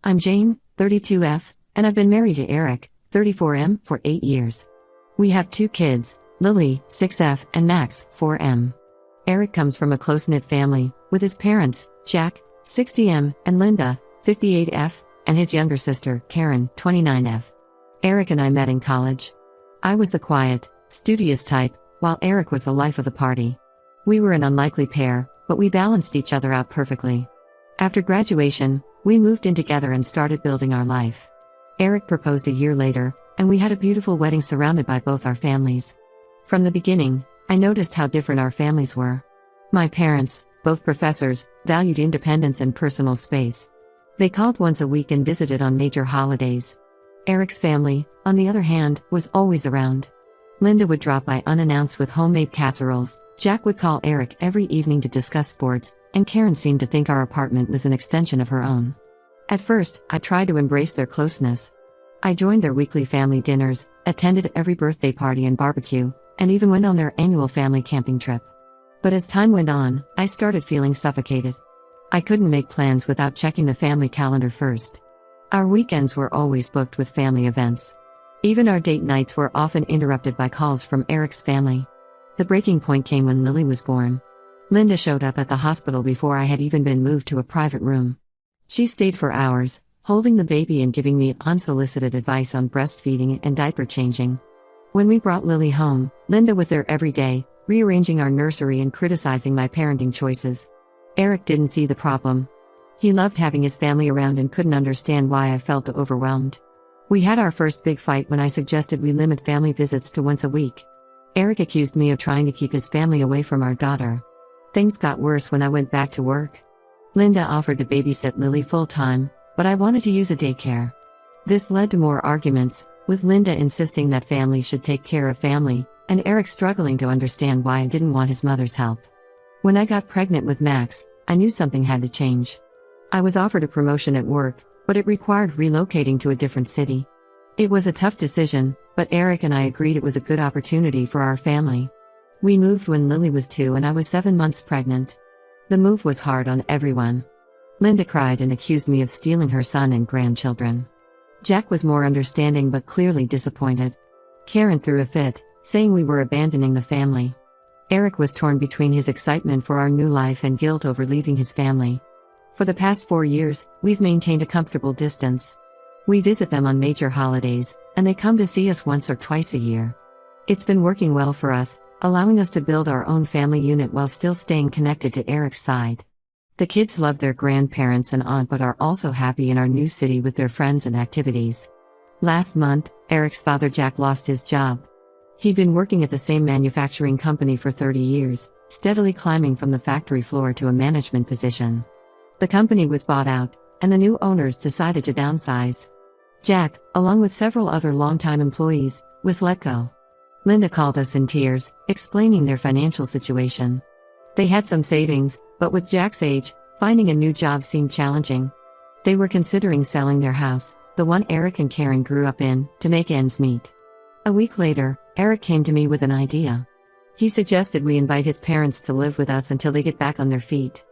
I'm Jane, 32F, and I've been married to Eric, 34M, for 8 years. We have 2 kids, Lily, 6F, and Max, 4M. Eric comes from a close-knit family, with his parents, Jack, 60M, and Linda, 58F, and his younger sister, Karen, 29F. Eric and I met in college. I was the quiet, studious type, while Eric was the life of the party. We were an unlikely pair, but we balanced each other out perfectly. After graduation, we moved in together and started building our life. Eric proposed a year later, and we had a beautiful wedding surrounded by both our families. From the beginning, I noticed how different our families were. My parents, both professors, valued independence and personal space. They called once a week and visited on major holidays. Eric's family, on the other hand, was always around. Linda would drop by unannounced with homemade casseroles, Jack would call Eric every evening to discuss sports, and Karen seemed to think our apartment was an extension of her own. At first, I tried to embrace their closeness. I joined their weekly family dinners, attended every birthday party and barbecue, and even went on their annual family camping trip. But as time went on, I started feeling suffocated. I couldn't make plans without checking the family calendar first. Our weekends were always booked with family events. Even our date nights were often interrupted by calls from Eric's family. The breaking point came when Lily was born. Linda showed up at the hospital before I had even been moved to a private room. She stayed for hours, holding the baby and giving me unsolicited advice on breastfeeding and diaper changing. When we brought Lily home, Linda was there every day, rearranging our nursery and criticizing my parenting choices. Eric didn't see the problem. He loved having his family around and couldn't understand why I felt overwhelmed. We had our first big fight when I suggested we limit family visits to once a week. Eric accused me of trying to keep his family away from our daughter. Things got worse when I went back to work. Linda offered to babysit Lily full-time, but I wanted to use a daycare. This led to more arguments, with Linda insisting that family should take care of family, and Eric struggling to understand why I didn't want his mother's help. When I got pregnant with Max, I knew something had to change. I was offered a promotion at work, but it required relocating to a different city. It was a tough decision, but Eric and I agreed it was a good opportunity for our family. We moved when Lily was 2 and I was 7 months pregnant. The move was hard on everyone. Linda cried and accused me of stealing her son and grandchildren. Jack was more understanding but clearly disappointed. Karen threw a fit, saying we were abandoning the family. Eric was torn between his excitement for our new life and guilt over leaving his family. For the past 4 years, we've maintained a comfortable distance. We visit them on major holidays, and they come to see us once or twice a year. It's been working well for us, allowing us to build our own family unit while still staying connected to Eric's side. The kids love their grandparents and aunt but are also happy in our new city with their friends and activities. Last month, Eric's father Jack lost his job. He'd been working at the same manufacturing company for 30 years, steadily climbing from the factory floor to a management position. The company was bought out, and the new owners decided to downsize. Jack, along with several other longtime employees, was let go. Linda called us in tears, explaining their financial situation. They had some savings, but with Jack's age, finding a new job seemed challenging. They were considering selling their house, the one Eric and Karen grew up in, to make ends meet. A week later, Eric came to me with an idea. He suggested we invite his parents to live with us until they get back on their feet.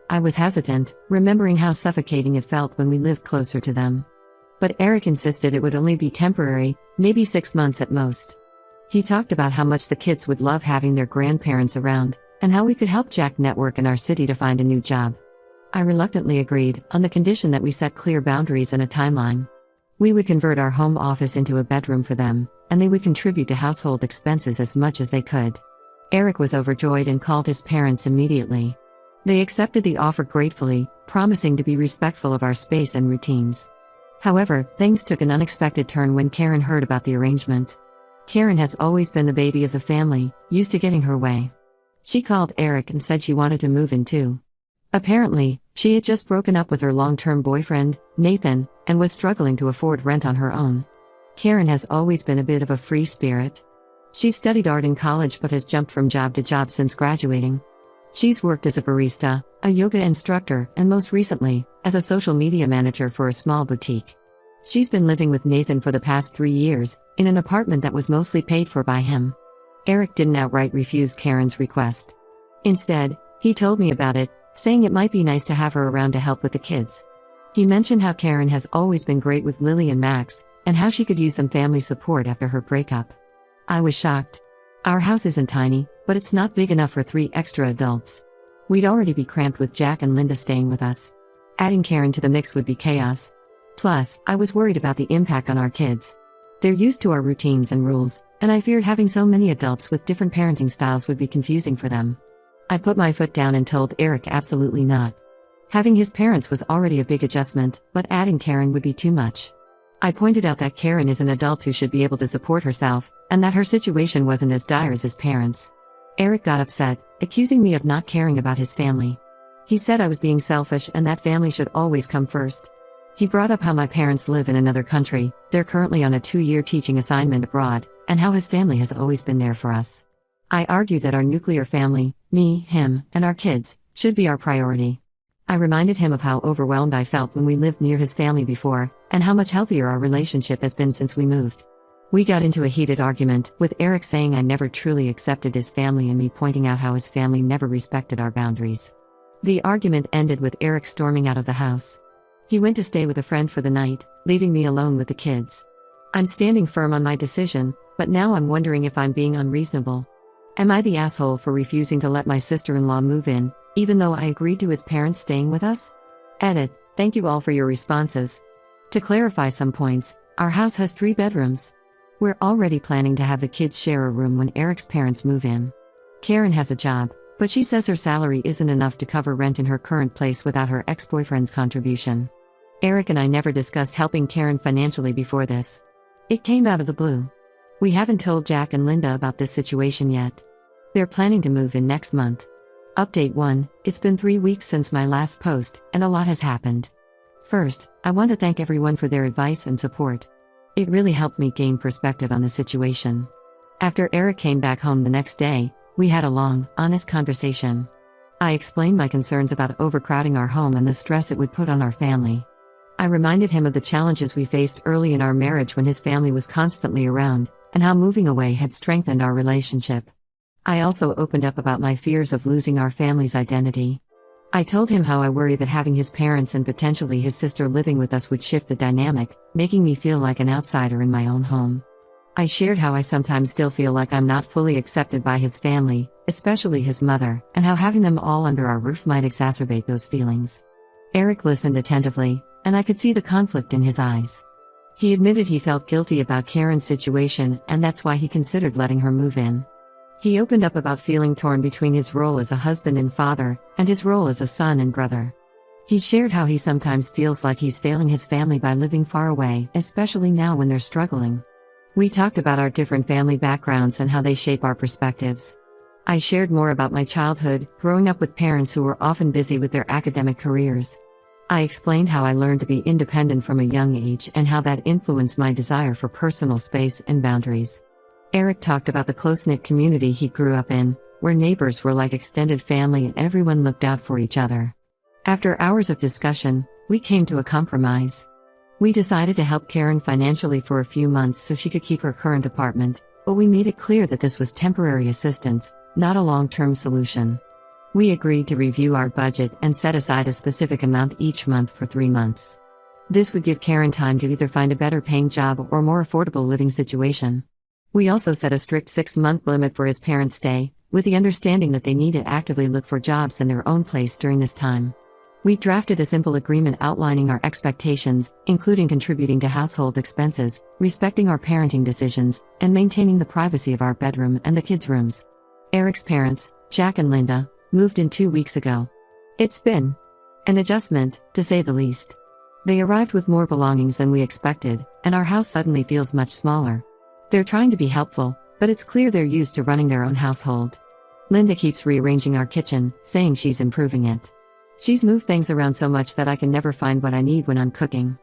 I was hesitant, remembering how suffocating it felt when we lived closer to them. But Eric insisted it would only be temporary, maybe 6 months at most. He talked about how much the kids would love having their grandparents around, and how we could help Jack network in our city to find a new job. I reluctantly agreed, on the condition that we set clear boundaries and a timeline. We would convert our home office into a bedroom for them, and they would contribute to household expenses as much as they could. Eric was overjoyed and called his parents immediately. They accepted the offer gratefully, promising to be respectful of our space and routines. However, things took an unexpected turn when Karen heard about the arrangement. Karen has always been the baby of the family, used to getting her way. She called Eric and said she wanted to move in too. Apparently, she had just broken up with her long-term boyfriend, Nathan, and was struggling to afford rent on her own. Karen has always been a bit of a free spirit. She studied art in college but has jumped from job to job since graduating. She's worked as a barista, a yoga instructor, and most recently, as a social media manager for a small boutique. She's been living with Nathan for the past 3 years, in an apartment that was mostly paid for by him. Eric didn't outright refuse Karen's request. Instead, he told me about it, saying it might be nice to have her around to help with the kids. He mentioned how Karen has always been great with Lily and Max, and how she could use some family support after her breakup. I was shocked. Our house isn't tiny, but it's not big enough for 3 extra adults. We'd already be cramped with Jack and Linda staying with us. Adding Karen to the mix would be chaos. Plus, I was worried about the impact on our kids. They're used to our routines and rules, and I feared having so many adults with different parenting styles would be confusing for them. I put my foot down and told Eric absolutely not. Having his parents was already a big adjustment, but adding Karen would be too much. I pointed out that Karen is an adult who should be able to support herself, and that her situation wasn't as dire as his parents. Eric got upset, accusing me of not caring about his family. He said I was being selfish and that family should always come first. He brought up how my parents live in another country, they're currently on a 2-year teaching assignment abroad, and how his family has always been there for us. I argued that our nuclear family, me, him, and our kids, should be our priority. I reminded him of how overwhelmed I felt when we lived near his family before, and how much healthier our relationship has been since we moved. We got into a heated argument, with Eric saying I never truly accepted his family and me pointing out how his family never respected our boundaries. The argument ended with Eric storming out of the house. He went to stay with a friend for the night, leaving me alone with the kids. I'm standing firm on my decision, but now I'm wondering if I'm being unreasonable. Am I the asshole for refusing to let my sister-in-law move in, even though I agreed to his parents staying with us? Edit. Thank you all for your responses. To clarify some points, our house has 3 bedrooms. We're already planning to have the kids share a room when Eric's parents move in. Karen has a job, but she says her salary isn't enough to cover rent in her current place without her ex-boyfriend's contribution. Eric and I never discussed helping Karen financially before this. It came out of the blue. We haven't told Jack and Linda about this situation yet. They're planning to move in next month. Update 1, it's been 3 weeks since my last post, and a lot has happened. First, I want to thank everyone for their advice and support. It really helped me gain perspective on the situation. After Eric came back home the next day, we had a long, honest conversation. I explained my concerns about overcrowding our home and the stress it would put on our family. I reminded him of the challenges we faced early in our marriage when his family was constantly around, and how moving away had strengthened our relationship. I also opened up about my fears of losing our family's identity. I told him how I worry that having his parents and potentially his sister living with us would shift the dynamic, making me feel like an outsider in my own home. I shared how I sometimes still feel like I'm not fully accepted by his family, especially his mother, and how having them all under our roof might exacerbate those feelings. Eric listened attentively, and I could see the conflict in his eyes. He admitted he felt guilty about Karen's situation, and that's why he considered letting her move in. He opened up about feeling torn between his role as a husband and father, and his role as a son and brother. He shared how he sometimes feels like he's failing his family by living far away, especially now when they're struggling. We talked about our different family backgrounds and how they shape our perspectives. I shared more about my childhood, growing up with parents who were often busy with their academic careers. I explained how I learned to be independent from a young age and how that influenced my desire for personal space and boundaries. Eric talked about the close-knit community he grew up in, where neighbors were like extended family and everyone looked out for each other. After hours of discussion, we came to a compromise. We decided to help Karen financially for a few months so she could keep her current apartment, but we made it clear that this was temporary assistance, not a long-term solution. We agreed to review our budget and set aside a specific amount each month for 3 months. This would give Karen time to either find a better paying job or more affordable living situation. We also set a strict 6-month limit for his parents' stay, with the understanding that they need to actively look for jobs in their own place during this time. We drafted a simple agreement outlining our expectations, including contributing to household expenses, respecting our parenting decisions, and maintaining the privacy of our bedroom and the kids' rooms. Eric's parents, Jack and Linda, moved in 2 weeks ago. It's been an adjustment, to say the least. They arrived with more belongings than we expected, and our house suddenly feels much smaller. They're trying to be helpful, but it's clear they're used to running their own household. Linda keeps rearranging our kitchen, saying she's improving it. She's moved things around so much that I can never find what I need when I'm cooking.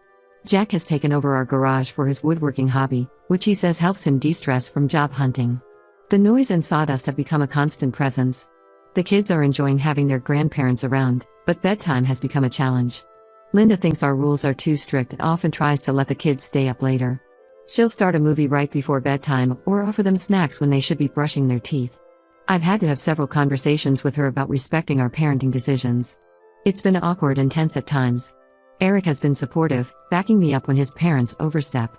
Jack has taken over our garage for his woodworking hobby, which he says helps him de-stress from job hunting. The noise and sawdust have become a constant presence. The kids are enjoying having their grandparents around, but bedtime has become a challenge. Linda thinks our rules are too strict and often tries to let the kids stay up later. She'll start a movie right before bedtime or offer them snacks when they should be brushing their teeth. I've had to have several conversations with her about respecting our parenting decisions. It's been awkward and tense at times. Eric has been supportive, backing me up when his parents overstep.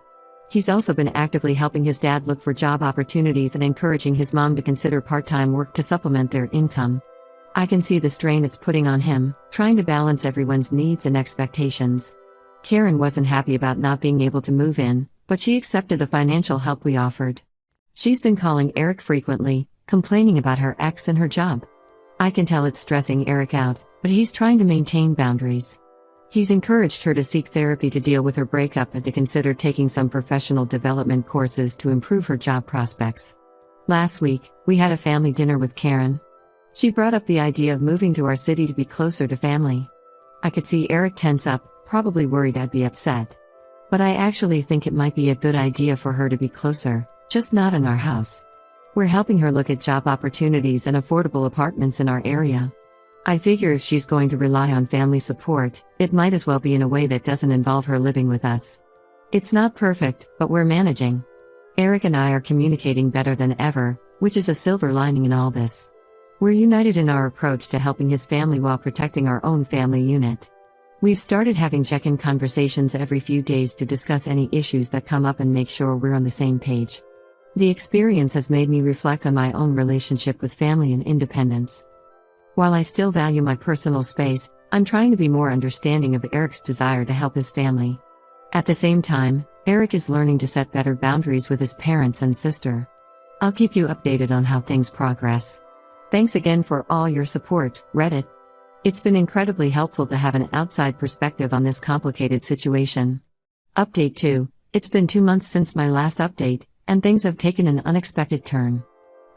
He's also been actively helping his dad look for job opportunities and encouraging his mom to consider part-time work to supplement their income. I can see the strain it's putting on him, trying to balance everyone's needs and expectations. Karen wasn't happy about not being able to move in, but she accepted the financial help we offered. She's been calling Eric frequently, complaining about her ex and her job. I can tell it's stressing Eric out, but he's trying to maintain boundaries. He's encouraged her to seek therapy to deal with her breakup and to consider taking some professional development courses to improve her job prospects. Last week, we had a family dinner with Karen. She brought up the idea of moving to our city to be closer to family. I could see Eric tense up, probably worried I'd be upset. But I actually think it might be a good idea for her to be closer, just not in our house. We're helping her look at job opportunities and affordable apartments in our area. I figure if she's going to rely on family support, it might as well be in a way that doesn't involve her living with us. It's not perfect, but we're managing. Eric and I are communicating better than ever, which is a silver lining in all this. We're united in our approach to helping his family while protecting our own family unit. We've started having check-in conversations every few days to discuss any issues that come up and make sure we're on the same page. The experience has made me reflect on my own relationship with family and independence. While I still value my personal space, I'm trying to be more understanding of Eric's desire to help his family. At the same time, Eric is learning to set better boundaries with his parents and sister. I'll keep you updated on how things progress. Thanks again for all your support, Reddit. It's been incredibly helpful to have an outside perspective on this complicated situation. Update 2. It's been 2 months since my last update, and things have taken an unexpected turn.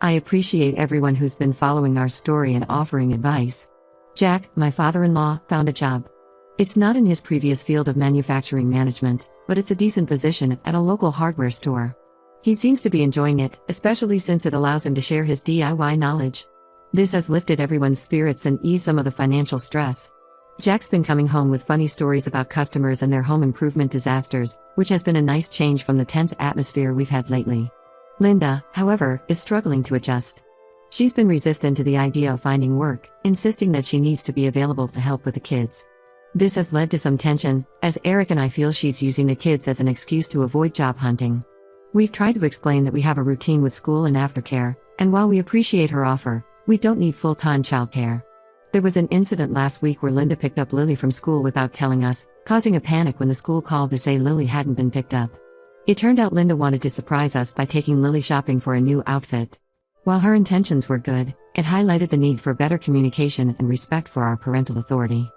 I appreciate everyone who's been following our story and offering advice. Jack, my father-in-law, found a job. It's not in his previous field of manufacturing management, but it's a decent position at a local hardware store. He seems to be enjoying it, especially since it allows him to share his DIY knowledge. This has lifted everyone's spirits and eased some of the financial stress. Jack's been coming home with funny stories about customers and their home improvement disasters, which has been a nice change from the tense atmosphere we've had lately. Linda, however, is struggling to adjust. She's been resistant to the idea of finding work, insisting that she needs to be available to help with the kids. This has led to some tension, as Eric and I feel she's using the kids as an excuse to avoid job hunting. We've tried to explain that we have a routine with school and aftercare, and while we appreciate her offer, we don't need full-time childcare. There was an incident last week where Linda picked up Lily from school without telling us, causing a panic when the school called to say Lily hadn't been picked up. It turned out Linda wanted to surprise us by taking Lily shopping for a new outfit. While her intentions were good, it highlighted the need for better communication and respect for our parental authority.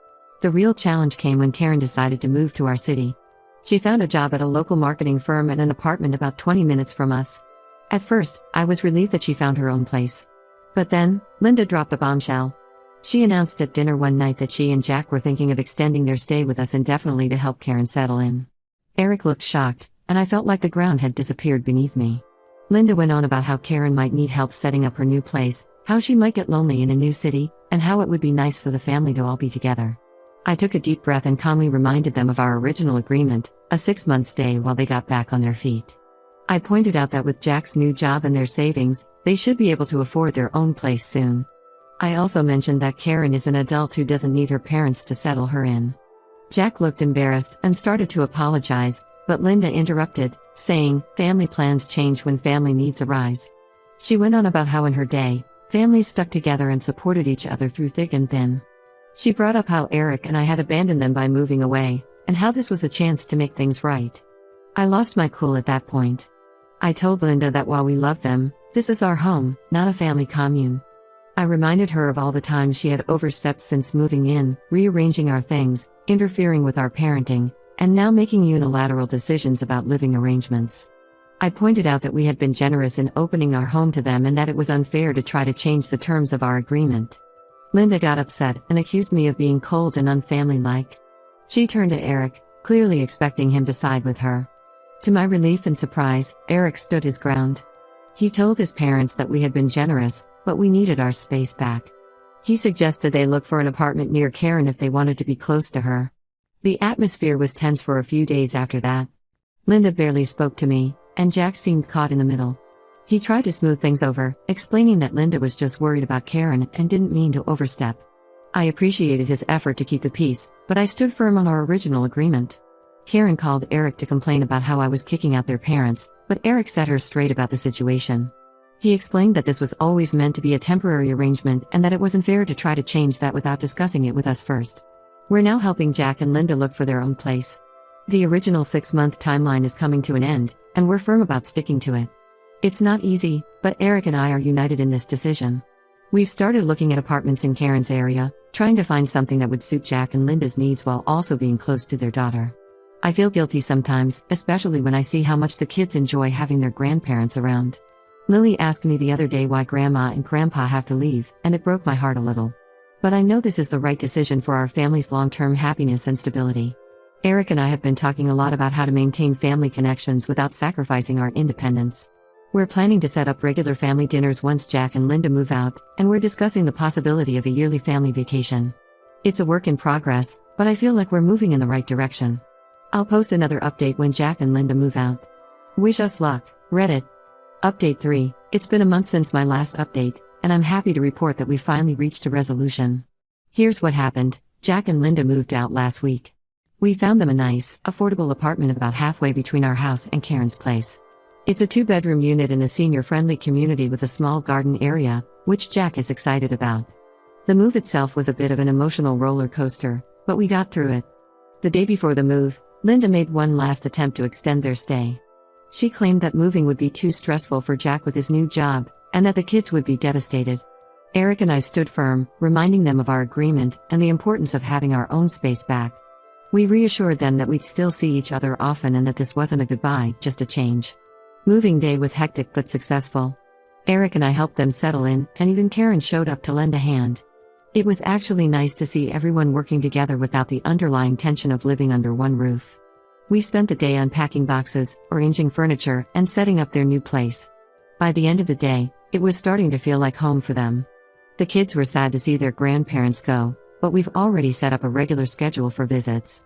The real challenge came when Karen decided to move to our city. She found a job at a local marketing firm and an apartment about 20 minutes from us. At first, I was relieved that she found her own place. But then, Linda dropped a bombshell. She announced at dinner one night that she and Jack were thinking of extending their stay with us indefinitely to help Karen settle in. Eric looked shocked, and I felt like the ground had disappeared beneath me. Linda went on about how Karen might need help setting up her new place, how she might get lonely in a new city, and how it would be nice for the family to all be together. I took a deep breath and calmly reminded them of our original agreement, a 6-month stay while they got back on their feet. I pointed out that with Jack's new job and their savings, they should be able to afford their own place soon. I also mentioned that Karen is an adult who doesn't need her parents to settle her in. Jack looked embarrassed and started to apologize, but Linda interrupted, saying, "Family plans change when family needs arise." She went on about how in her day, families stuck together and supported each other through thick and thin. She brought up how Eric and I had abandoned them by moving away, and how this was a chance to make things right. I lost my cool at that point. I told Linda that while we love them, this is our home, not a family commune. I reminded her of all the times she had overstepped since moving in, rearranging our things, interfering with our parenting, and now making unilateral decisions about living arrangements. I pointed out that we had been generous in opening our home to them and that it was unfair to try to change the terms of our agreement. Linda got upset and accused me of being cold and unfamily-like. She turned to Eric, clearly expecting him to side with her. To my relief and surprise, Eric stood his ground. He told his parents that we had been generous, but we needed our space back. He suggested they look for an apartment near Karen if they wanted to be close to her. The atmosphere was tense for a few days after that. Linda barely spoke to me, and Jack seemed caught in the middle. He tried to smooth things over, explaining that Linda was just worried about Karen and didn't mean to overstep. I appreciated his effort to keep the peace, But I stood firm on our original agreement. Karen called Eric to complain about how I was kicking out their parents, but Eric set her straight about the situation. He explained that this was always meant to be a temporary arrangement and that it wasn't fair to try to change that without discussing it with us first. We're now helping Jack and Linda look for their own place. The original 6-month timeline is coming to an end, and we're firm about sticking to it. It's not easy, but Eric and I are united in this decision. We've started looking at apartments in Karen's area, trying to find something that would suit Jack and Linda's needs while also being close to their daughter. I feel guilty sometimes, especially when I see how much the kids enjoy having their grandparents around. Lily asked me the other day why Grandma and Grandpa have to leave, and it broke my heart a little. But I know this is the right decision for our family's long-term happiness and stability. Eric and I have been talking a lot about how to maintain family connections without sacrificing our independence. We're planning to set up regular family dinners once Jack and Linda move out, and we're discussing the possibility of a yearly family vacation. It's a work in progress, but I feel like we're moving in the right direction. I'll post another update when Jack and Linda move out. Wish us luck, Reddit. Update 3. It's been a month since my last update, and I'm happy to report that we finally reached a resolution. Here's what happened. Jack and Linda moved out last week. We found them a nice, affordable apartment about halfway between our house and Karen's place. It's a 2-bedroom unit in a senior-friendly community with a small garden area, which Jack is excited about. The move itself was a bit of an emotional roller coaster, but we got through it. The day before the move, Linda made one last attempt to extend their stay. She claimed that moving would be too stressful for Jack with his new job, and that the kids would be devastated. Eric and I stood firm, reminding them of our agreement and the importance of having our own space back. We reassured them that we'd still see each other often and that this wasn't a goodbye, just a change. Moving day was hectic but successful. Eric and I helped them settle in, and even Karen showed up to lend a hand. It was actually nice to see everyone working together without the underlying tension of living under one roof. We spent the day unpacking boxes, arranging furniture, and setting up their new place. By the end of the day, it was starting to feel like home for them. The kids were sad to see their grandparents go, but we've already set up a regular schedule for visits.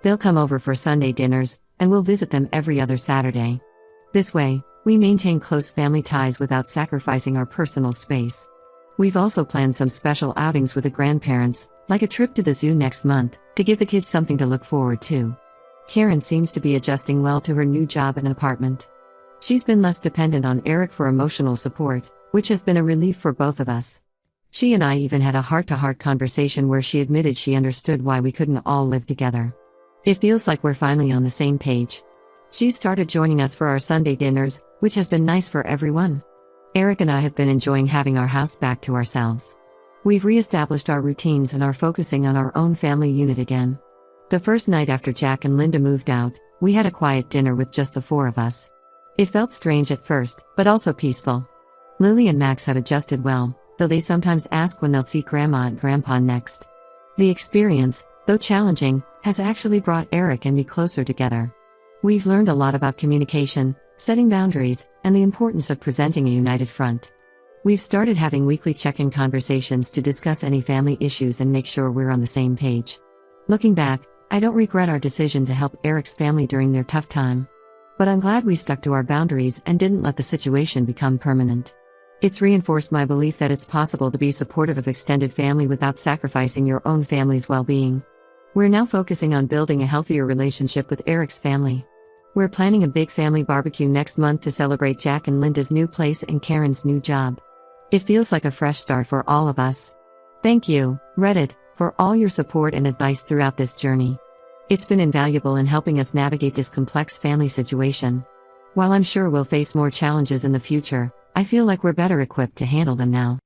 They'll come over for Sunday dinners, and we'll visit them every other Saturday. This way, we maintain close family ties without sacrificing our personal space. We've also planned some special outings with the grandparents, like a trip to the zoo next month, to give the kids something to look forward to. Karen seems to be adjusting well to her new job and apartment. She's been less dependent on Eric for emotional support, which has been a relief for both of us. She and I even had a heart-to-heart conversation where she admitted she understood why we couldn't all live together. It feels like we're finally on the same page. She's started joining us for our Sunday dinners, which has been nice for everyone. Eric and I have been enjoying having our house back to ourselves. We've reestablished our routines and are focusing on our own family unit again. The first night after Jack and Linda moved out, we had a quiet dinner with just the 4 of us. It felt strange at first, but also peaceful. Lily and Max have adjusted well, though they sometimes ask when they'll see Grandma and Grandpa next. The experience, though challenging, has actually brought Eric and me closer together. We've learned a lot about communication, setting boundaries, and the importance of presenting a united front. We've started having weekly check-in conversations to discuss any family issues and make sure we're on the same page. Looking back, I don't regret our decision to help Eric's family during their tough time. But I'm glad we stuck to our boundaries and didn't let the situation become permanent. It's reinforced my belief that it's possible to be supportive of extended family without sacrificing your own family's well-being. We're now focusing on building a healthier relationship with Eric's family. We're planning a big family barbecue next month to celebrate Jack and Linda's new place and Karen's new job. It feels like a fresh start for all of us. Thank you, Reddit, for all your support and advice throughout this journey. It's been invaluable in helping us navigate this complex family situation. While I'm sure we'll face more challenges in the future, I feel like we're better equipped to handle them now.